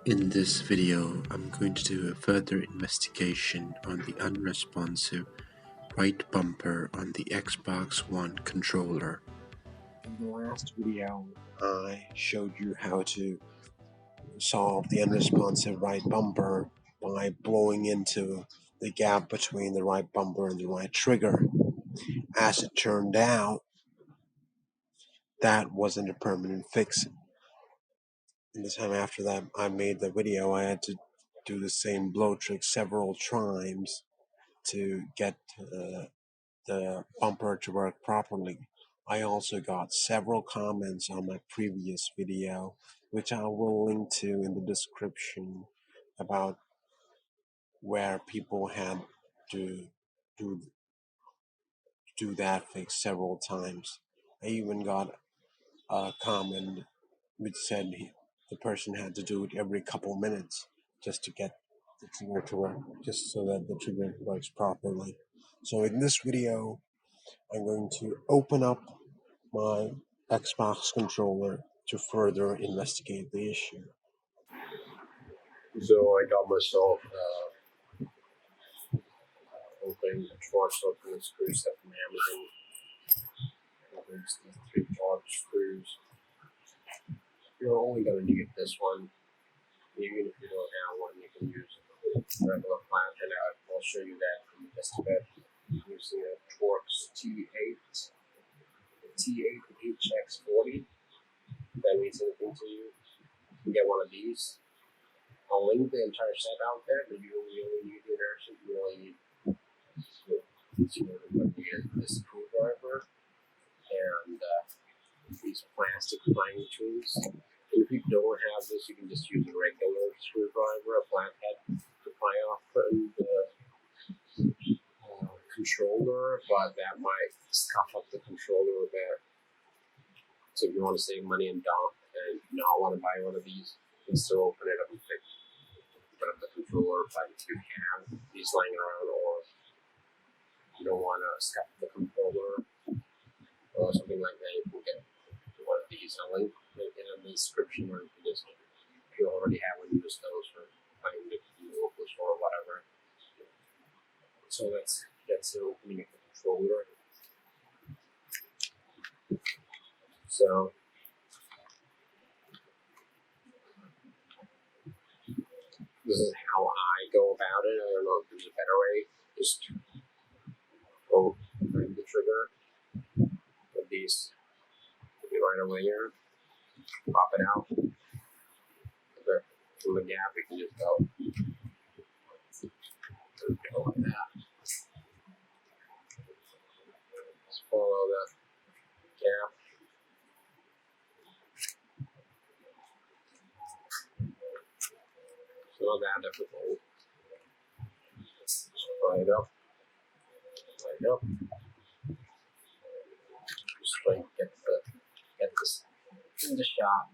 In this video, I'm going to do a further investigation on the unresponsive right bumper on the Xbox One controller. In the last video, I showed you how to solve the unresponsive right bumper by blowing into the gap between the right bumper and the right trigger. As it turned out, that wasn't a permanent fix. And the time after that I made the video, I had to do the same blow trick several times to get the bumper to work properly. I also got several comments on my previous video, which I will link to in the description, about where people had to do that fix several times. I even got a comment which said the person had to do it every couple minutes just to get the trigger to work, just so that the trigger works properly. So in this video, I'm going to open up my Xbox controller to further investigate the issue. So I got myself open a Torx opening screw set from Amazon. There's the 3 Torx screws. You're only going to need this one. Even if you don't have one, you can use a regular flathead. I'll show you that in just a bit. Using a Torx T8 HX40. If that means anything to you, you can get one of these. I'll link the entire set out there, but you only need the inertia. You only need this screwdriver and these plastic flying tools. And if you don't have this, you can just use a regular screwdriver, a flathead, to pry off the controller, but that might scuff up the controller a bit. So if you want to save money and not want to buy one of these, you can still open it up and put up the controller. But if you have these lying around, or you don't want to scuff the controller or something like that, you can get one of these. I'll link it in the description, or you can just, if you already have one, use those for buying the local store or whatever. So that's the opening of the controller. So this is how I go about it. I don't know if there's a better way. Just go bring the trigger with these right over here, pop it out. From the gap, we can just go like that. Just follow the gap. It's not that difficult. Just line it up. Just like get this in the shot.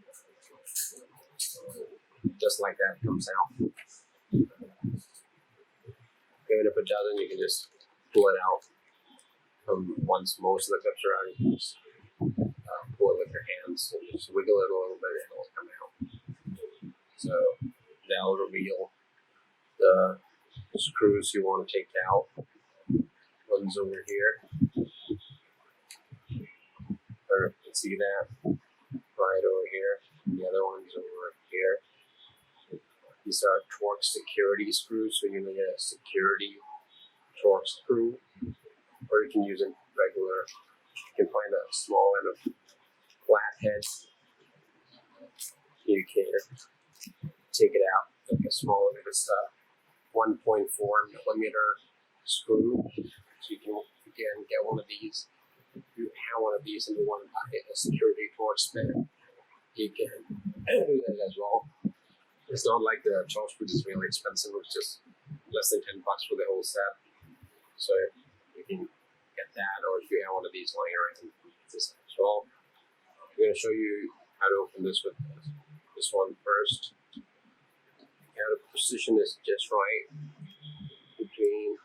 Just like that comes out. Even if it doesn't, you can just pull it out. Once most of the clips are out, you can just pull it with your hands and just wiggle it a little bit and it'll come out. So that'll reveal the screws you want to take out. One's over here. Or you can see that right over here. And the other one's over here. These are Torx security screws, so you're going to get a security Torx screw, or you can use a regular. You can find a small end of flathead. You can take it out like a small, if it's a 1.4 millimeter screw. So you can again get one of these. If you have one of these and you want to buy a security Torx bit, you can do that as well. It's not like the Torx screws is really expensive. It's just less than $10 for the whole set. So you can get that, or if you have one of these lying around, this as well. I'm going to show you how to open this with this one first. The position is just right between,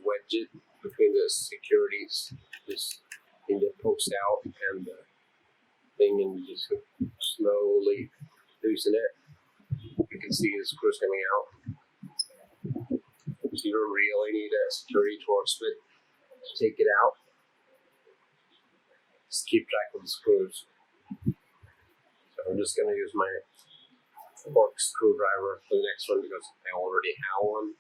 wedge it between the securities, this thing that pokes out, and the thing, and you just slowly loosen it. can see the screws coming out. So you don't really need a security Torx bit to take it out. Just keep track of the screws. So I'm just going to use my Torx screwdriver for the next one because I already have one.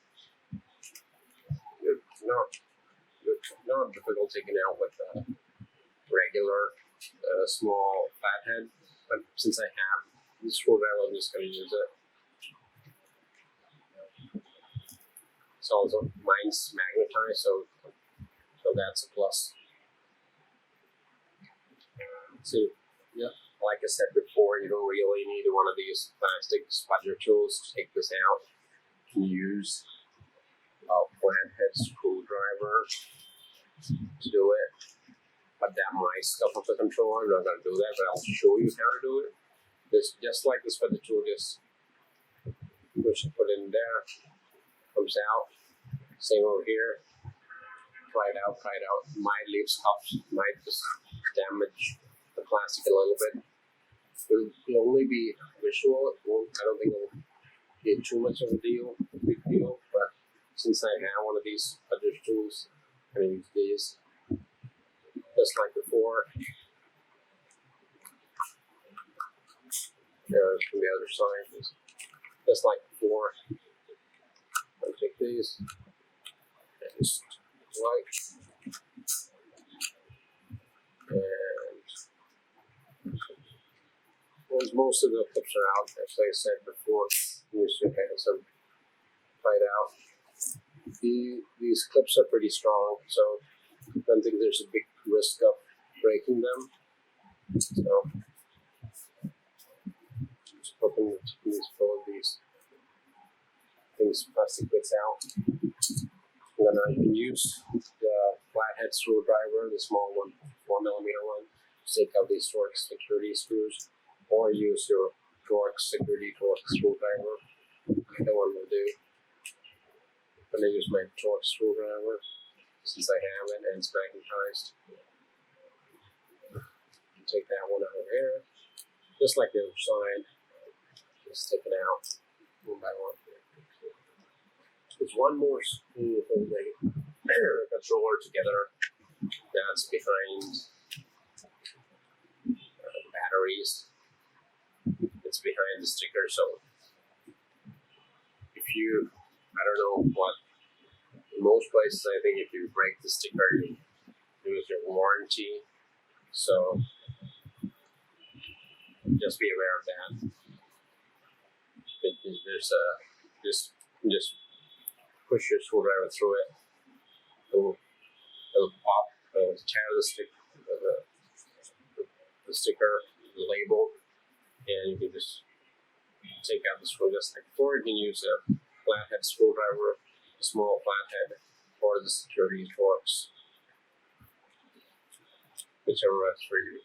It's not difficult taking out with a regular small flathead, but since I have the screwdriver, I'm just going to use it. It's also mine's magnetized, so that's a plus. So yeah, like I said before, you don't really need one of these plastic spudger tools to take this out. You can use a flathead screwdriver to do it, but that might scuff up the controller. I'm not going to do that, but I'll show you how to do it. Just like this spudger tool, just put it in there, comes out. Same over here. Try it out. Might leave scuffs, might just damage the plastic a little bit. It'll only be visual. I don't think it'll be too much of a big deal. But since I have one of these other tools, I'm going to use these just like before. From the other side, just like before. I'll take these and just and once most of the clips are out, as I said before, you should have some fight out. These clips are pretty strong, so I don't think there's a big risk of breaking them. So just hoping that you can pull these plastic bits out. You can use the flathead screwdriver, the small one, 4mm one, to take out these Torx security screws, or use your Torx screwdriver. Either one will do. I'm going to use my Torx screwdriver since I have it and it's magnetized. Take that one out of here, just like the other side. Just take it out one by one. There's one more screw holding the controller together. That's behind the batteries. It's behind the sticker. So if you, I don't know what, in most places I think if you break the sticker, you lose your warranty. So just be aware of that. There's just push your screwdriver through it. It'll pop, tear the sticker, the label, and you can just take out the screw just like before. You can use a flathead screwdriver, a small flathead, or the security Torx, whichever works for you.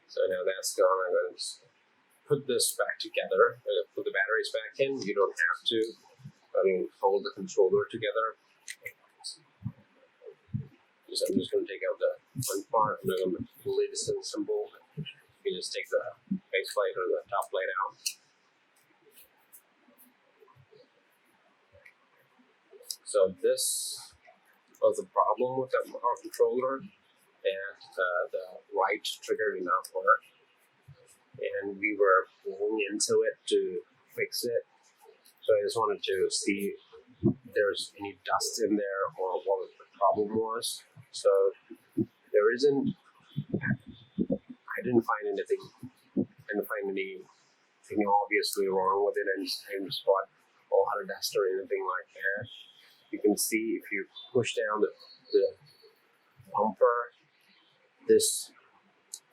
So now that's gone. I'm going to put this back together. Put the batteries back in. You don't have to. Hold the controller together. So I'm just going to take out the front part. I'm going to fully disassemble. You can just take the base plate or the top plate out. So this was the problem with our controller, and the right trigger did not work, and we were pulling into it to fix it. So I just wanted to see if there's any dust in there or what the problem was. So there isn't. I didn't find anything. I didn't find anything obviously wrong with it. I didn't spot a lot of dust or anything like that. You can see if you push down the bumper, this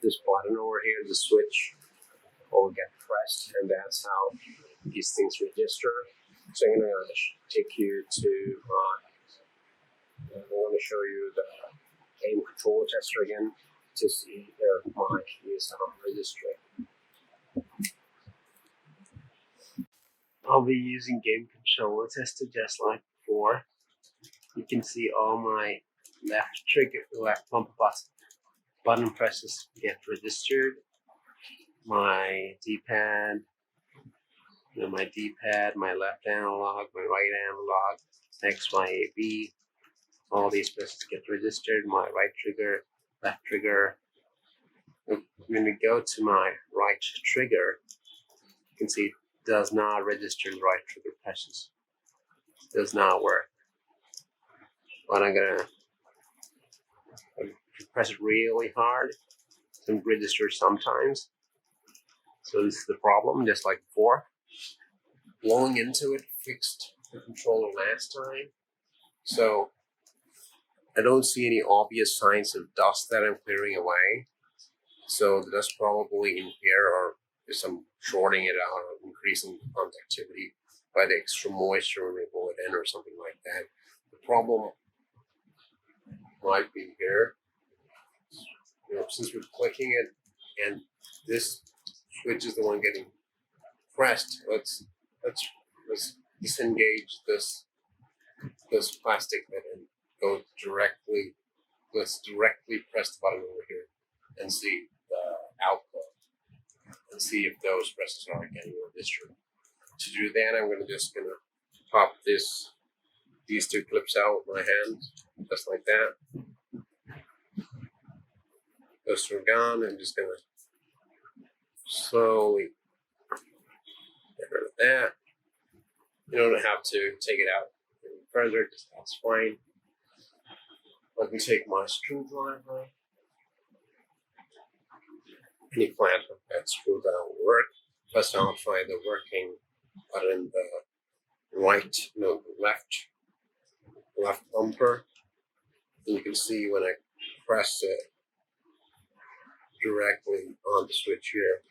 button over here, the switch, will get pressed, and that's how these things register. So I'm going to take you to, I'm going to show you the game controller tester again to see if my key is registering. I'll be using game controller tester just like before. You can see all my left bumper button presses get registered. My D-pad, my D-pad, my left analog, my right analog, next my AB. All these presses get registered. My right trigger, left trigger. When we go to my right trigger, you can see it does not register the right trigger presses. It does not work. But I'm gonna press it really hard to register sometimes. So this is the problem, just like before. Blowing into it fixed the controller last time. So I don't see any obvious signs of dust that I'm clearing away. So the dust probably in here, or is some shorting it out or increasing conductivity by the extra moisture when we blow it in or something like that. The problem might be here. Since we're clicking it and this switch is the one getting pressed, let's disengage this plastic bit and go directly. Let's directly press the button over here and see the output and see if those presses are getting registered. To do that, I'm just gonna pop these two clips out with my hand, just like that. Those two are gone. I'm just gonna slowly get rid of that. You don't have to take it out any further, just that's fine. I can take my screwdriver. Any plant with that screwdriver will work. First I'll try the working button, the left bumper. And you can see when I press it directly on the switch here,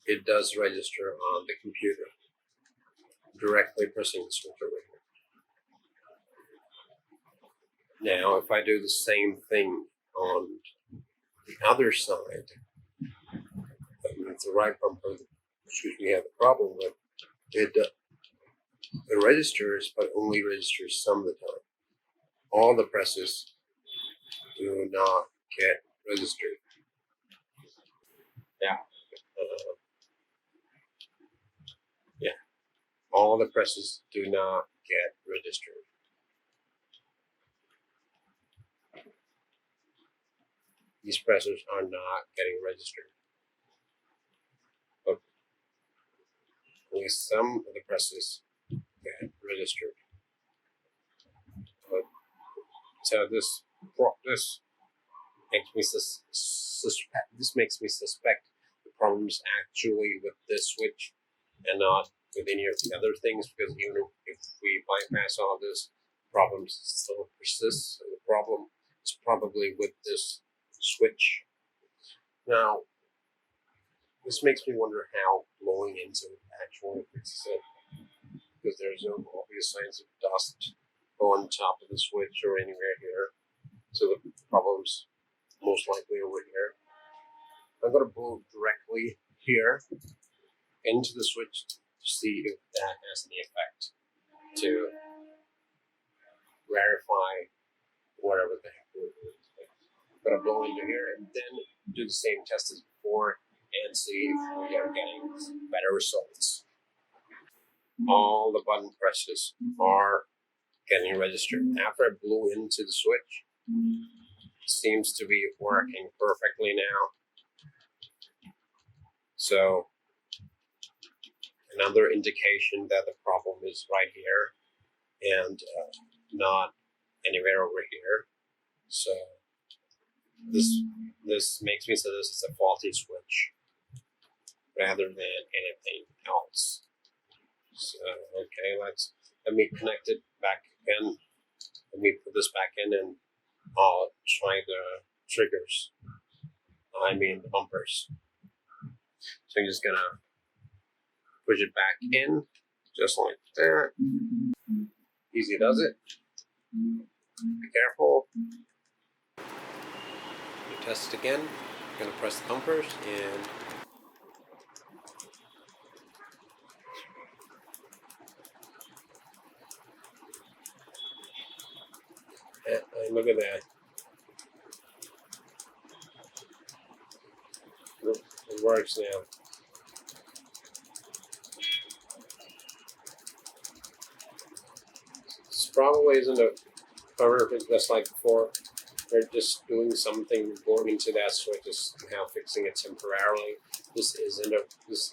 it does register on the computer. Directly pressing the switch over here. Now, if I do the same thing on the other side, that means the right bumper, which we have a problem with, it registers, but only registers some of the time. All the presses do not get registered. All the presses do not get registered. These presses are not getting registered. But only some of the presses get registered. So this makes me suspect the problem's actually with this switch and not with any of the other things, because even if we bypass all this, problems still persist. So the problem is probably with this switch. Now, this makes me wonder how blowing into it actually fixes it, because there's no obvious signs of dust on top of the switch or anywhere here. So the problem's most likely over here. I'm going to blow directly here into the switch to see if that has any effect to verify whatever the heck we're doing. I'm going to blow into here and then do the same test as before and see if we are getting better results. All the button presses are getting registered. After I blew into the switch, it seems to be working perfectly now. So another indication that the problem is right here and not anywhere over here. So this makes me say this is a faulty switch rather than anything else. So okay, let me connect it back in. Let me put this back in and I'll try the triggers. I mean the bumpers. So I'm just gonna push it back in, just like that. Easy does it. Be careful. You test it again. I'm gonna press the bumpers and look at that. It works now. probably isn't a permanent just like before. They're just doing something going into that switch, just now fixing it temporarily. This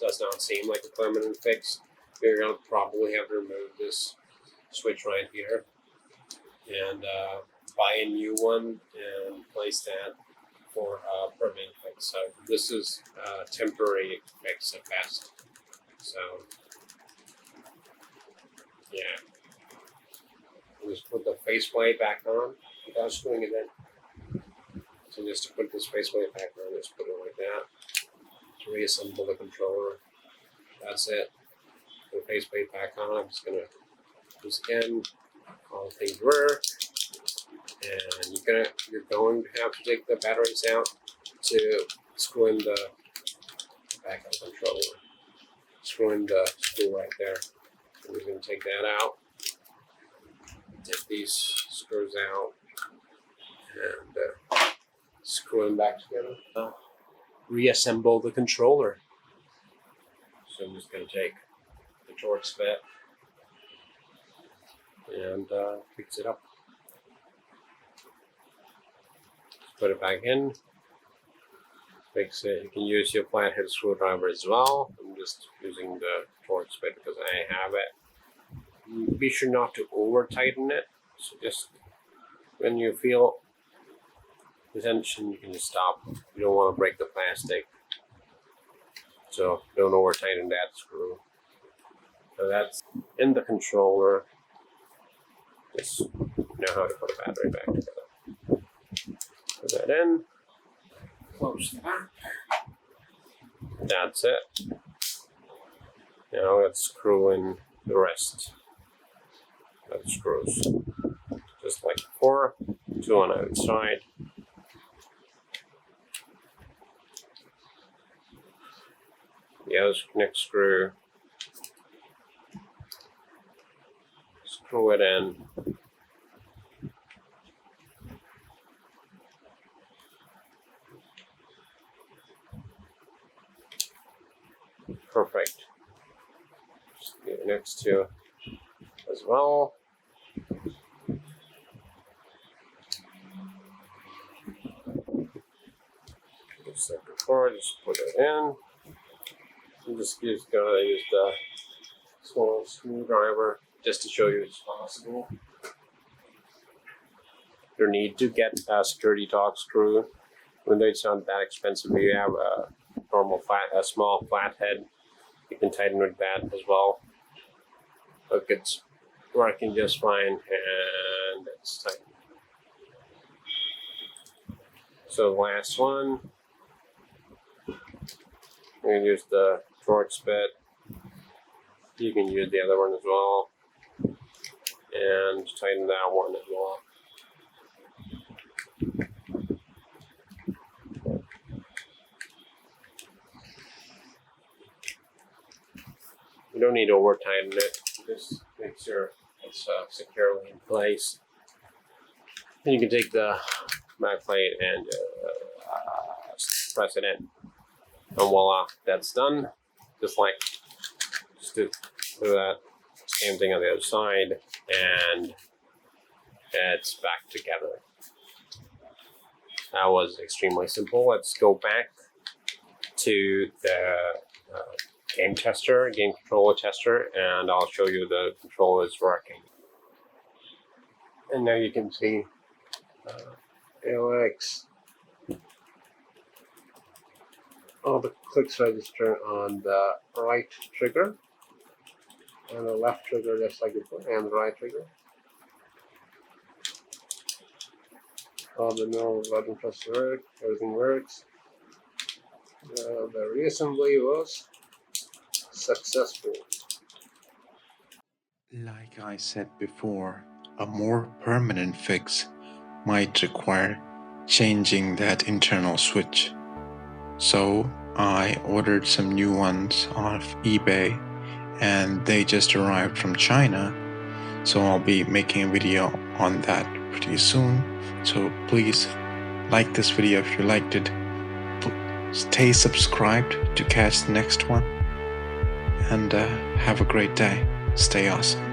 does not seem like a permanent fix. We're gonna probably have to remove this switch right here and buy a new one and place that for a permanent fix. So this is a temporary fix at best. So yeah, just put the faceplate back on without screwing it in. So just to put this faceplate back on, just put it like that. To reassemble the controller. That's it. Put the faceplate back on. I'm just gonna do this again. All things work. And you're going to have to take the batteries out to screw in the back of the controller. Screw in the screw right there. So we're going to take that out. Take these screws out and screw them back together. Reassemble the controller. So I'm just going to take the Torx bit and fix it up. Put it back in. Fix it. You can use your flathead screwdriver as well. I'm just using the Torx bit because I have it. Be sure not to over tighten it. So just when you feel the tension, you can just stop. You don't want to break the plastic. So don't over tighten that screw. So that's in the controller. Just know how to put a battery back together. Put that in. Close that. That's it. Now let's screw in the rest of the screws. Just like before, 2 on either side. The other next screw. Screw it in. Perfect. Just get the next two as well. Just like before, just put it in. I'm just gonna use the small screwdriver just to show you it's possible. You need to get a security Torx screw. Even though it's not that expensive, you have a small flathead. You can tighten with that as well. Look, it's working just fine, and it's tight. So the last one, I'm going to use the Torx bit. You can use the other one as well, and tighten that one as well. You don't need to over tighten it. Just make sure it's securely in place. And you can take the back plate and press it in. And voila, that's done. Just do that. Same thing on the other side, and it's back together. That was extremely simple. Let's go back to the game controller tester, and I'll show you the controller is working. And now you can see AOX. All the clicks register on the right trigger, and the left trigger just like before, and the right trigger. All the normal button presses work, everything works. The reassembly was successful. Like I said before, a more permanent fix might require changing that internal switch. So I ordered some new ones off eBay, and they just arrived from China. So I'll be making a video on that pretty soon. So please like this video if you liked it. Stay subscribed to catch the next one. And have a great day. Stay awesome.